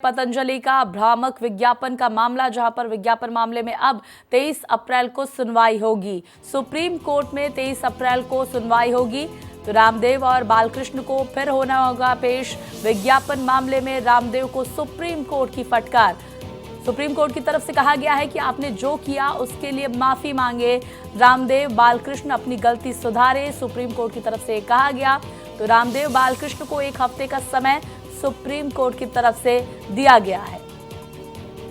पतंजलि का भ्रामक विज्ञापन का मामला, जहां पर विज्ञापन मामले में अब 23 अप्रैल को सुनवाई होगी। सुप्रीम कोर्ट में 23 अप्रैल को सुनवाई होगी। तो रामदेव और बालकृष्ण को फिर होना होगा पेश। विज्ञापन मामले में रामदेव को सुप्रीम कोर्ट की फटकार। सुप्रीम कोर्ट की तरफ से कहा गया है कि आपने जो किया उसके लिए माफी मांगे। रामदेव बालकृष्ण अपनी गलती सुधारे, सुप्रीम कोर्ट की तरफ से कहा गया। तो रामदेव बालकृष्ण को 1 हफ्ते का समय सुप्रीम कोर्ट की तरफ से दिया गया है।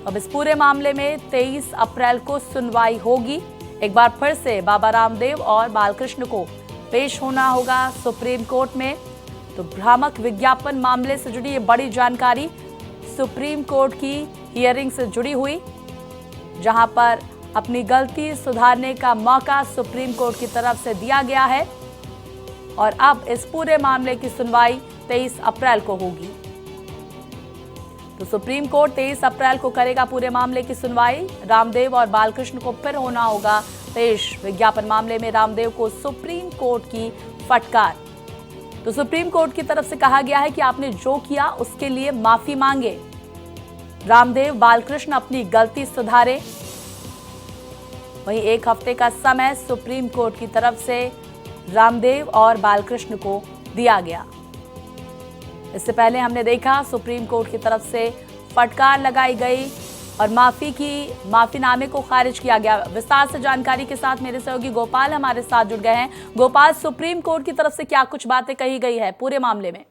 अब इस पूरे मामले में 23 अप्रैल को सुनवाई होगी। एक बार फिर से बाबा रामदेव और बालकृष्ण को पेश होना होगा सुप्रीम कोर्ट में। तो भ्रामक विज्ञापन मामले से जुड़ी ये बड़ी जानकारी सुप्रीम कोर्ट की हियरिंग से जुड़ी हुई, जहां पर अपनी गलती सुधारने का मौका सुप्रीम कोर्ट की तरफ से दिया गया है। और अब इस पूरे मामले की सुनवाई 23 अप्रैल को होगी। तो सुप्रीम कोर्ट 23 अप्रैल को करेगा पूरे मामले की सुनवाई। रामदेव और बालकृष्ण को फिर होना होगा पेश। विज्ञापन मामले में रामदेव को सुप्रीम कोर्ट की फटकार। तो सुप्रीम कोर्ट की तरफ से कहा गया है कि आपने जो किया उसके लिए माफी मांगे। रामदेव बालकृष्ण अपनी गलती सुधारे। वहीं 1 हफ्ते का समय सुप्रीम कोर्ट की तरफ से रामदेव और बालकृष्ण को दिया गया। इससे पहले हमने देखा सुप्रीम कोर्ट की तरफ से फटकार लगाई गई और माफीनामे को खारिज किया गया। विस्तार से जानकारी के साथ मेरे सहयोगी गोपाल हमारे साथ जुड़ गए हैं। गोपाल, सुप्रीम कोर्ट की तरफ से क्या कुछ बातें कही गई है पूरे मामले में?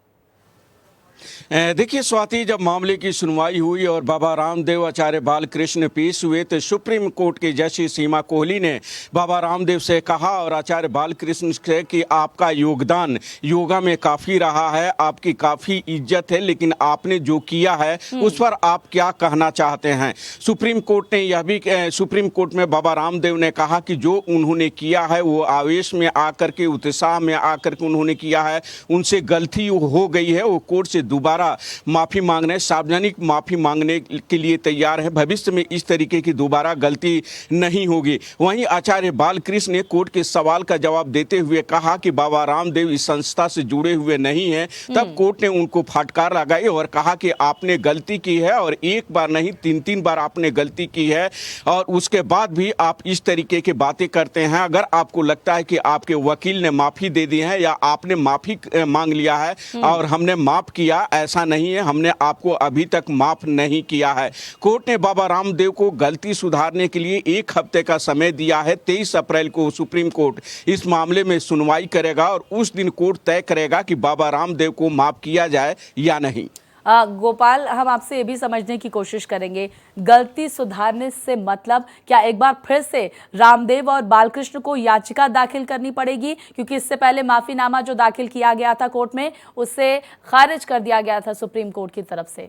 देखिए स्वाति, जब मामले की सुनवाई हुई और बाबा रामदेव आचार्य बालकृष्ण पेश हुए तो सुप्रीम कोर्ट की जस्टिस सीमा कोहली ने बाबा रामदेव से कहा और आचार्य बालकृष्ण से कि आपका योगदान योगा में काफ़ी रहा है, आपकी काफ़ी इज्जत है, लेकिन आपने जो किया है उस पर आप क्या कहना चाहते हैं। सुप्रीम कोर्ट ने यह भी सुप्रीम कोर्ट में बाबा रामदेव ने कहा कि जो उन्होंने किया है वो आवेश में आकर के, उत्साह में आकर के उन्होंने किया है, उनसे गलती हो गई है, वो कोर्ट से दोबारा माफी मांगने, सार्वजनिक माफी मांगने के लिए तैयार है। भविष्य में इस तरीके की दोबारा गलती नहीं होगी। वहीं आचार्य बालकृष्ण ने कोर्ट के सवाल का जवाब देते हुए कहा कि बाबा रामदेव इस संस्था से जुड़े हुए नहीं हैं। तब कोर्ट ने उनको फटकार लगाई और कहा कि आपने गलती की है और एक बार नहीं 3 बार आपने गलती की है और उसके बाद भी आप इस तरीके की बातें करते हैं। अगर आपको लगता है कि आपके वकील ने माफी दे दी है या आपने माफी मांग लिया है और हमने माफ किया, ऐसा नहीं है, हमने आपको अभी तक माफ नहीं किया है। कोर्ट ने बाबा रामदेव को गलती सुधारने के लिए 1 हफ्ते का समय दिया है। 23 अप्रैल को सुप्रीम कोर्ट इस मामले में सुनवाई करेगा और उस दिन कोर्ट तय करेगा कि बाबा रामदेव को माफ किया जाए या नहीं। गोपाल, हम आपसे ये भी समझने की कोशिश करेंगे, गलती सुधारने से मतलब क्या एक बार फिर से रामदेव और बालकृष्ण को याचिका दाखिल करनी पड़ेगी? क्योंकि इससे पहले माफीनामा जो दाखिल किया गया था कोर्ट में, उसे खारिज कर दिया गया था सुप्रीम कोर्ट की तरफ से।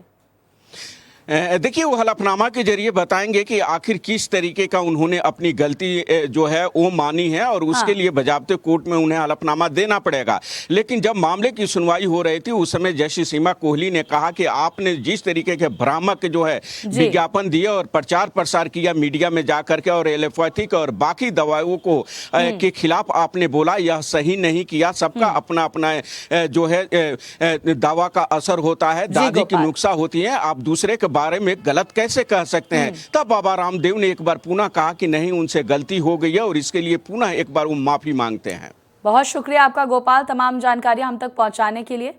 देखिए, वो हलफनामा के जरिए बताएंगे कि आखिर किस तरीके का उन्होंने अपनी गलती जो है वो मानी है और उसके लिए बजाबते कोर्ट में उन्हें हलफनामा देना पड़ेगा। लेकिन जब मामले की सुनवाई हो रही थी उस समय जस्टिस सीमा कोहली ने कहा कि आपने जिस तरीके के भ्रामक जो है विज्ञापन दिए और प्रचार प्रसार किया मीडिया में जाकर के और एलोपैथिक और बाकी दवाओं को के खिलाफ आपने बोला, यह सही नहीं किया। सबका अपना अपना जो है दवा का असर होता है, दादी की नुस्खा होती है, आप दूसरे के बारे में गलत कैसे कह सकते हैं। तब बाबा रामदेव ने एक बार पुनः कहा कि नहीं, उनसे गलती हो गई है और इसके लिए पुनः एक बार वो माफी मांगते हैं। बहुत शुक्रिया आपका गोपाल, तमाम जानकारी हम तक पहुंचाने के लिए।